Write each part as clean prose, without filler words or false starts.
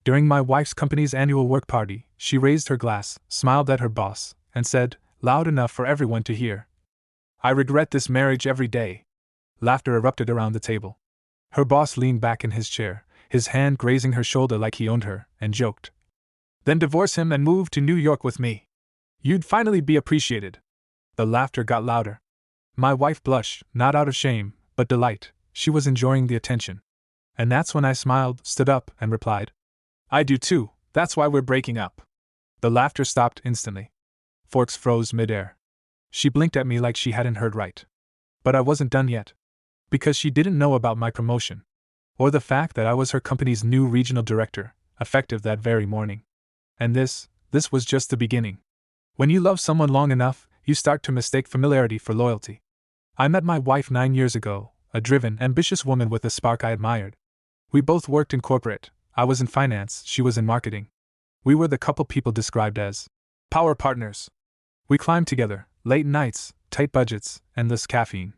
During my wife's company's annual work party, she raised her glass, smiled at her boss, and said, loud enough for everyone to hear, "I regret this marriage every day." Laughter erupted around the table. Her boss leaned back in his chair, his hand grazing her shoulder like he owned her, and joked, "Then divorce him and move to New York with me. You'd finally be appreciated." The laughter got louder. My wife blushed, not out of shame, but delight. She was enjoying the attention. And that's when I smiled, stood up, and replied, "I do too, that's why we're breaking up." The laughter stopped instantly. Forks froze midair. She blinked at me like she hadn't heard right. But I wasn't done yet. Because she didn't know about my promotion. Or the fact that I was her company's new regional director, effective that very morning. And this was just the beginning. When you love someone long enough, you start to mistake familiarity for loyalty. I met my wife 9 years ago, a driven, ambitious woman with a spark I admired. We both worked in corporate. I was in finance, she was in marketing. We were the couple people described as power partners. We climbed together, late nights, tight budgets, endless caffeine.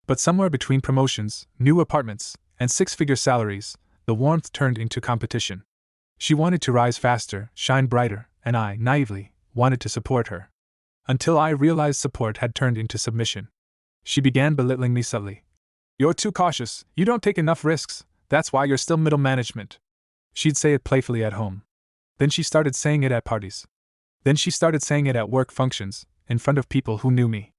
But somewhere between promotions, new apartments, and six-figure salaries, the warmth turned into competition. She wanted to rise faster, shine brighter, and I, naively, wanted to support her. Until I realized support had turned into submission. She began belittling me subtly. "You're too cautious, you don't take enough risks, that's why you're still middle management." She'd say it playfully at home. Then she started saying it at parties. Then she started saying it at work functions, in front of people who knew me.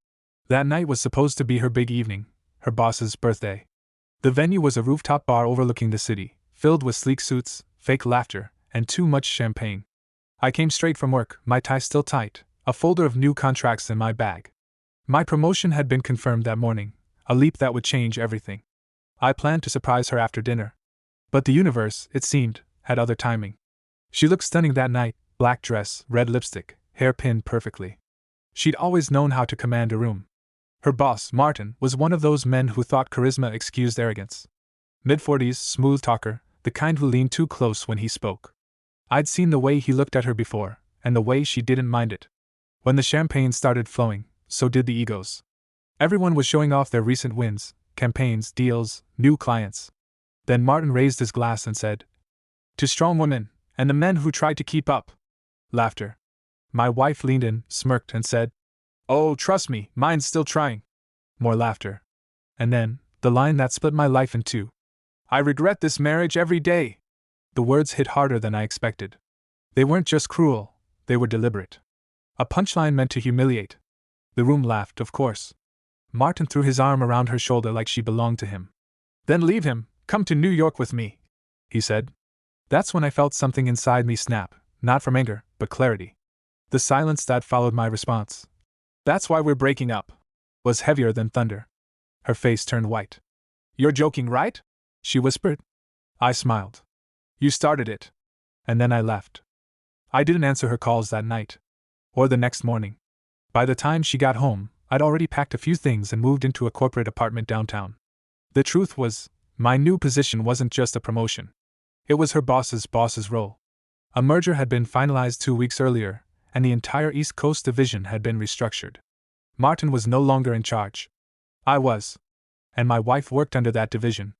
That night was supposed to be her big evening, her boss's birthday. The venue was a rooftop bar overlooking the city, filled with sleek suits, fake laughter, and too much champagne. I came straight from work, my tie still tight, a folder of new contracts in my bag. My promotion had been confirmed that morning, a leap that would change everything. I planned to surprise her after dinner. But the universe, it seemed, had other timing. She looked stunning that night, black dress, red lipstick, hair pinned perfectly. She'd always known how to command a room. Her boss, Martin, was one of those men who thought charisma excused arrogance. Mid-40s, smooth talker, the kind who leaned too close when he spoke. I'd seen the way he looked at her before, and the way she didn't mind it. When the champagne started flowing, so did the egos. Everyone was showing off their recent wins, campaigns, deals, new clients. Then Martin raised his glass and said, "To strong women, and the men who try to keep up." Laughter. My wife leaned in, smirked, and said, "Oh, trust me, mine's still trying." More laughter. And then, the line that split my life in two. "I regret this marriage every day." The words hit harder than I expected. They weren't just cruel, they were deliberate. A punchline meant to humiliate. The room laughed, of course. Martin threw his arm around her shoulder like she belonged to him. "Then leave him, come to New York with me," he said. That's when I felt something inside me snap, not from anger, but clarity. The silence that followed my response, "That's why we're breaking up," was heavier than thunder. Her face turned white. "You're joking, right?" she whispered. I smiled. "You started it." And then I left. I didn't answer her calls that night. Or the next morning. By the time she got home, I'd already packed a few things and moved into a corporate apartment downtown. The truth was, my new position wasn't just a promotion. It was her boss's role. A merger had been finalized 2 weeks earlier, and the entire East Coast division had been restructured. Martin was no longer in charge. I was. And my wife worked under that division.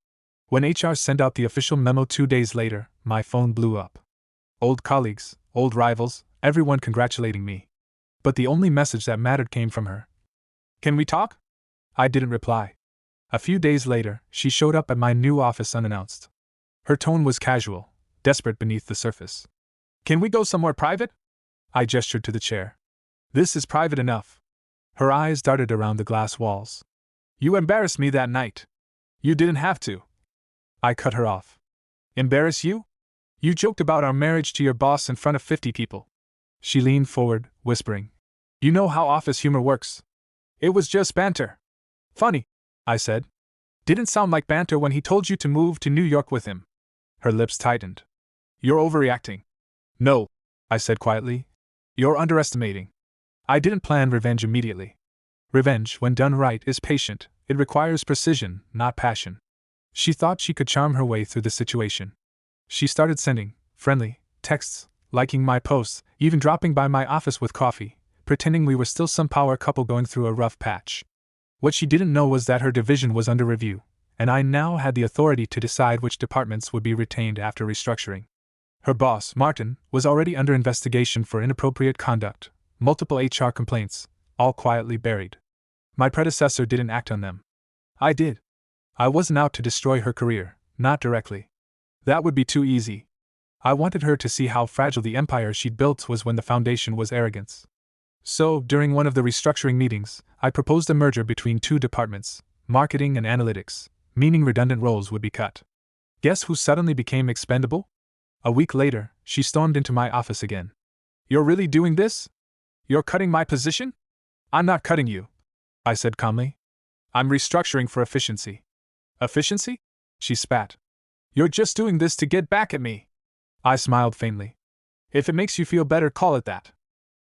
When HR sent out the official memo 2 days later, my phone blew up. Old colleagues, old rivals, everyone congratulating me. But the only message that mattered came from her. "Can we talk?" I didn't reply. A few days later, she showed up at my new office unannounced. Her tone was casual, desperate beneath the surface. "Can we go somewhere private?" I gestured to the chair. "This is private enough." Her eyes darted around the glass walls. "You embarrassed me that night. You didn't have to." I cut her off. "Embarrass you? You joked about our marriage to your boss in front of 50 people. She leaned forward, whispering, "You know how office humor works. It was just banter." "Funny," I said. "Didn't sound like banter when he told you to move to New York with him." Her lips tightened. "You're overreacting." "No," I said quietly. "You're underestimating." I didn't plan revenge immediately. Revenge, when done right, is patient. It requires precision, not passion. She thought she could charm her way through the situation. She started sending friendly texts, liking my posts, even dropping by my office with coffee, pretending we were still some power couple going through a rough patch. What she didn't know was that her division was under review, and I now had the authority to decide which departments would be retained after restructuring. Her boss, Martin, was already under investigation for inappropriate conduct, multiple HR complaints, all quietly buried. My predecessor didn't act on them. I did. I wasn't out to destroy her career, not directly. That would be too easy. I wanted her to see how fragile the empire she'd built was when the foundation was arrogance. So, during one of the restructuring meetings, I proposed a merger between two departments, marketing and analytics, meaning redundant roles would be cut. Guess who suddenly became expendable? A week later, she stormed into my office again. "You're really doing this? You're cutting my position?" "I'm not cutting you," I said calmly. "I'm restructuring for efficiency." "Efficiency?" she spat. "You're just doing this to get back at me." I smiled faintly. "If it makes you feel better, call it that."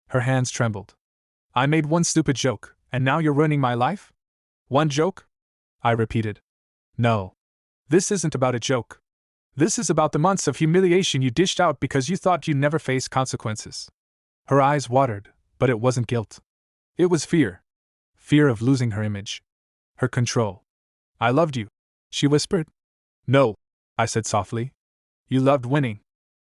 Her hands trembled. "I made one stupid joke, and now you're ruining my life?" "One joke?" I repeated. "No. This isn't about a joke. This is about the months of humiliation you dished out because you thought you'd never face consequences." Her eyes watered, but it wasn't guilt. It was fear. Fear of losing her image. Her control. "I loved you," she whispered. "No," I said softly. "You loved winning."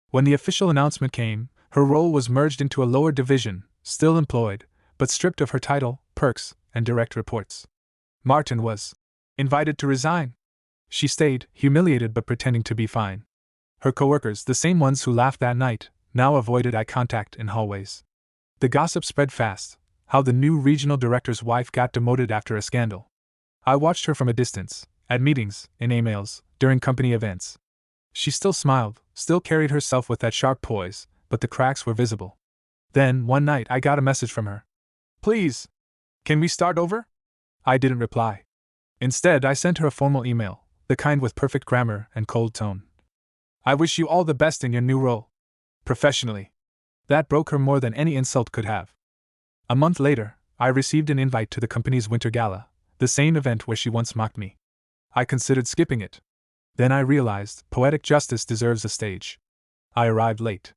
When the official announcement came, her role was merged into a lower division, still employed, but stripped of her title, perks, and direct reports. Martin was invited to resign. She stayed, humiliated but pretending to be fine. Her coworkers, the same ones who laughed that night, now avoided eye contact in hallways. The gossip spread fast, how the new regional director's wife got demoted after a scandal. I watched her from a distance, at meetings, in emails, during company events. She still smiled, still carried herself with that sharp poise, but the cracks were visible. Then, one night, I got a message from her. "Please, can we start over?" I didn't reply. Instead, I sent her a formal email, the kind with perfect grammar and cold tone. "I wish you all the best in your new role. Professionally." That broke her more than any insult could have. A month later, I received an invite to the company's winter gala, the same event where she once mocked me. I considered skipping it. Then I realized poetic justice deserves a stage. I arrived late.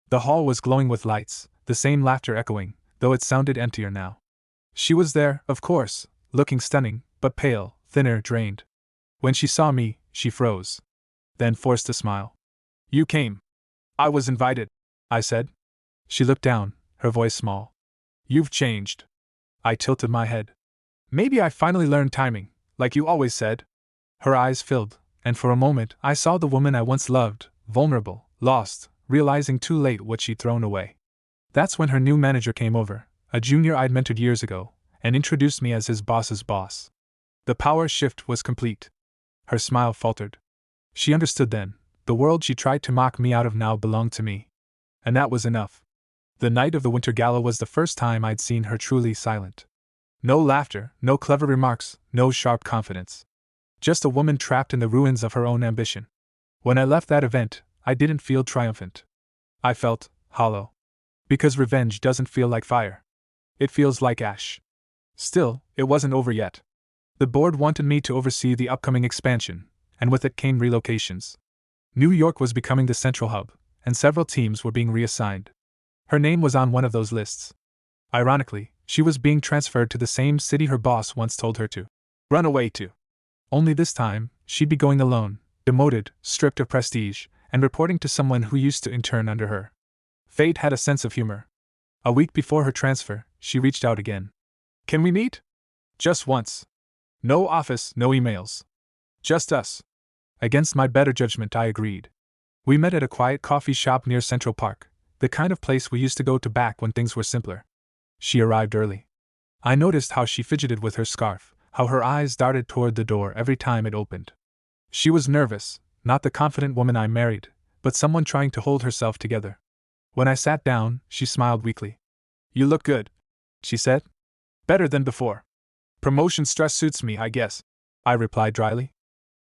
The hall was glowing with lights, the same laughter echoing, though it sounded emptier now. She was there, of course, looking stunning, but pale, thinner, drained. When she saw me, she froze. Then forced a smile. "You came." "I was invited," I said. She looked down, her voice small. "You've changed." I tilted my head. "Maybe I finally learned timing, like you always said." Her eyes filled, and for a moment I saw the woman I once loved, vulnerable, lost, realizing too late what she'd thrown away. That's when her new manager came over, a junior I'd mentored years ago, and introduced me as his boss's boss. The power shift was complete. Her smile faltered. She understood then. The world she tried to mock me out of now belonged to me. And that was enough. The night of the winter gala was the first time I'd seen her truly silent. No laughter, no clever remarks, no sharp confidence. Just a woman trapped in the ruins of her own ambition. When I left that event, I didn't feel triumphant. I felt hollow. Because revenge doesn't feel like fire. It feels like ash. Still, it wasn't over yet. The board wanted me to oversee the upcoming expansion, and with it came relocations. New York was becoming the central hub, and several teams were being reassigned. Her name was on one of those lists. Ironically, she was being transferred to the same city her boss once told her to run away to. Only this time, she'd be going alone, demoted, stripped of prestige, and reporting to someone who used to intern under her. Fate had a sense of humor. A week before her transfer, she reached out again. "Can we meet?" "Just once. No office, no emails. Just us." Against my better judgment, I agreed. We met at a quiet coffee shop near Central Park, the kind of place we used to go to back when things were simpler. She arrived early. I noticed how she fidgeted with her scarf, how her eyes darted toward the door every time it opened. She was nervous, not the confident woman I married, but someone trying to hold herself together. When I sat down, she smiled weakly. "You look good," she said. "Better than before." "Promotion stress suits me, I guess," I replied dryly.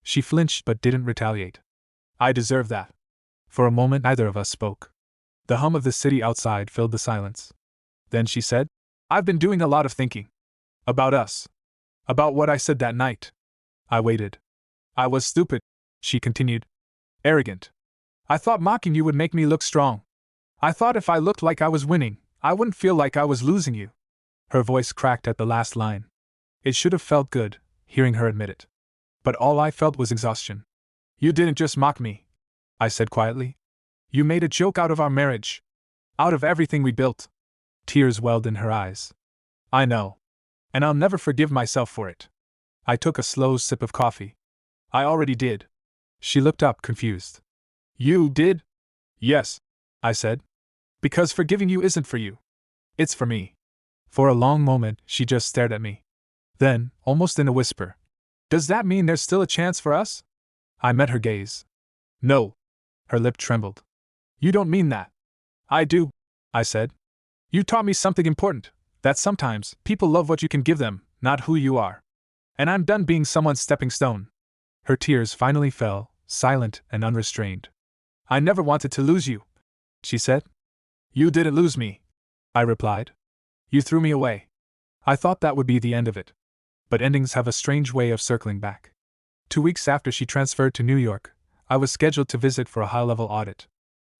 She flinched but didn't retaliate. "I deserve that." For a moment neither of us spoke. The hum of the city outside filled the silence. Then she said, "I've been doing a lot of thinking. About us. About what I said that night." I waited. "I was stupid," she continued. "Arrogant. I thought mocking you would make me look strong. I thought if I looked like I was winning, I wouldn't feel like I was losing you." Her voice cracked at the last line. It should have felt good, hearing her admit it. But all I felt was exhaustion. "You didn't just mock me," I said quietly. You made a joke out of our marriage. Out of everything we built. Tears welled in her eyes. I know. And I'll never forgive myself for it. I took a slow sip of coffee. I already did. She looked up, confused. You did? Yes, I said. Because forgiving you isn't for you. It's for me. For a long moment, she just stared at me. Then, almost in a whisper, does that mean there's still a chance for us? I met her gaze. No. Her lip trembled. You don't mean that. I do, I said. You taught me something important, that sometimes people love what you can give them, not who you are. And I'm done being someone's stepping stone. Her tears finally fell, silent and unrestrained. I never wanted to lose you, she said. You didn't lose me, I replied. You threw me away. I thought that would be the end of it. But endings have a strange way of circling back. 2 weeks after she transferred to New York, I was scheduled to visit for a high-level audit.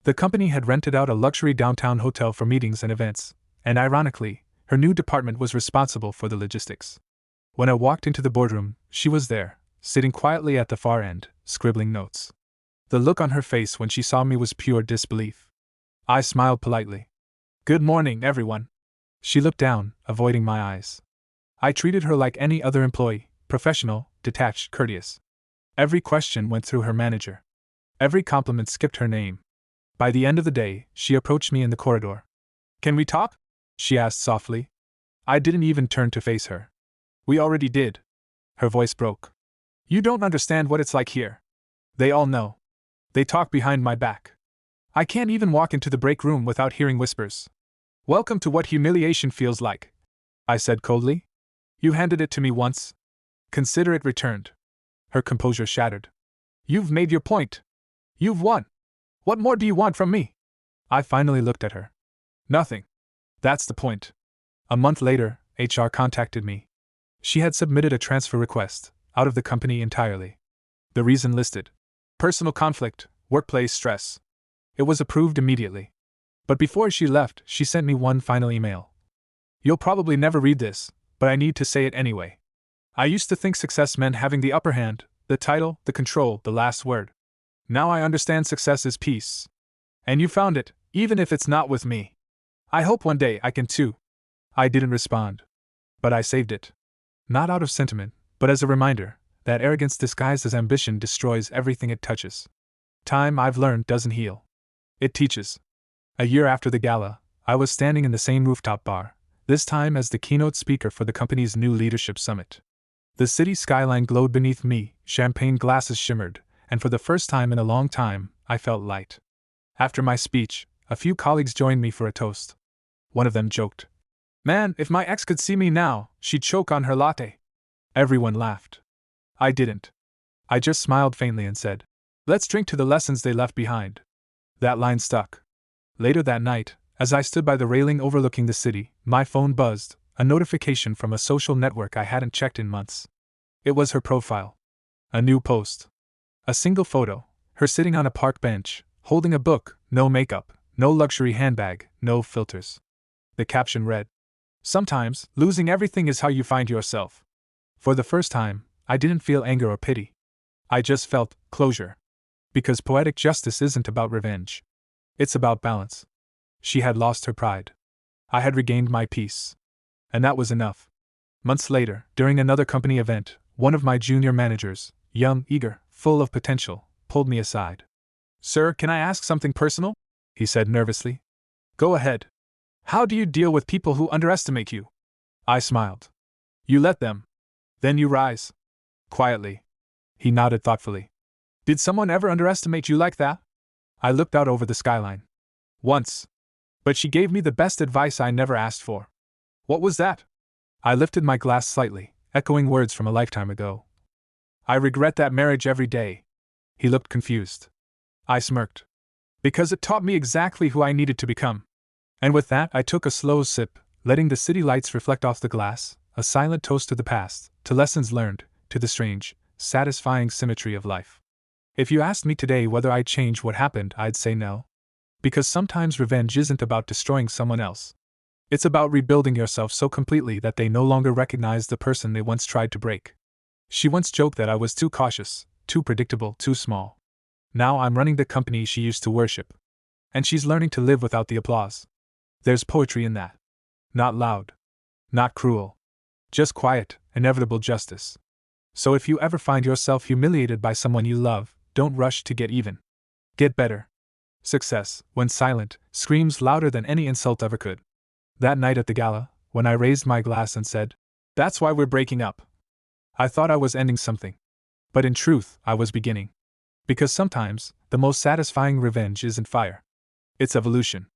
The company had rented out a luxury downtown hotel for meetings and events, and ironically, her new department was responsible for the logistics. When I walked into the boardroom, she was there, sitting quietly at the far end, scribbling notes. The look on her face when she saw me was pure disbelief. I smiled politely. Good morning, everyone. She looked down, avoiding my eyes. I treated her like any other employee, professional, detached, courteous. Every question went through her manager. Every compliment skipped her name. By the end of the day, she approached me in the corridor. Can we talk? She asked softly. I didn't even turn to face her. We already did. Her voice broke. You don't understand what it's like here. They all know. They talk behind my back. I can't even walk into the break room without hearing whispers. Welcome to what humiliation feels like, I said coldly. You handed it to me once. Consider it returned. Her composure shattered. You've made your point. You've won. What more do you want from me? I finally looked at her. Nothing. That's the point. A month later, HR contacted me. She had submitted a transfer request, out of the company entirely. The reason listed: personal conflict, workplace stress. It was approved immediately. But before she left, she sent me one final email. You'll probably never read this, but I need to say it anyway. I used to think success meant having the upper hand, the title, the control, the last word. Now I understand success is peace. And you found it, even if it's not with me. I hope one day I can too. I didn't respond. But I saved it. Not out of sentiment, but as a reminder that arrogance disguised as ambition destroys everything it touches. Time, I've learned, doesn't heal. It teaches. A year after the gala, I was standing in the same rooftop bar, this time as the keynote speaker for the company's new leadership summit. The city skyline glowed beneath me, champagne glasses shimmered, and for the first time in a long time, I felt light. After my speech, a few colleagues joined me for a toast. One of them joked, "Man, if my ex could see me now, she'd choke on her latte." Everyone laughed. I didn't. I just smiled faintly and said, "Let's drink to the lessons they left behind." That line stuck. Later that night, as I stood by the railing overlooking the city, my phone buzzed, a notification from a social network I hadn't checked in months. It was her profile. A new post. A single photo, her sitting on a park bench, holding a book, no makeup, no luxury handbag, no filters. The caption read, "Sometimes, losing everything is how you find yourself." For the first time, I didn't feel anger or pity. I just felt closure. Because poetic justice isn't about revenge. It's about balance. She had lost her pride. I had regained my peace. And that was enough. Months later, during another company event, one of my junior managers, young, eager, full of potential, pulled me aside. "Sir, can I ask something personal?" he said nervously. "Go ahead. How do you deal with people who underestimate you?" I smiled. "You let them. Then you rise." Quietly. He nodded thoughtfully. "Did someone ever underestimate you like that?" I looked out over the skyline. "Once. But she gave me the best advice I never asked for." "What was that?" I lifted my glass slightly, echoing words from a lifetime ago. "I regret that marriage every day." He looked confused. I smirked. "Because it taught me exactly who I needed to become." And with that, I took a slow sip, letting the city lights reflect off the glass, a silent toast to the past, to lessons learned, to the strange, satisfying symmetry of life. If you asked me today whether I'd change what happened, I'd say no. Because sometimes revenge isn't about destroying someone else. It's about rebuilding yourself so completely that they no longer recognize the person they once tried to break. She once joked that I was too cautious, too predictable, too small. Now I'm running the company she used to worship. And she's learning to live without the applause. There's poetry in that. Not loud. Not cruel. Just quiet, inevitable justice. So if you ever find yourself humiliated by someone you love, don't rush to get even. Get better. Success, when silent, screams louder than any insult ever could. That night at the gala, when I raised my glass and said, "That's why we're breaking up," I thought I was ending something. But in truth, I was beginning. Because sometimes, the most satisfying revenge isn't fire. It's evolution.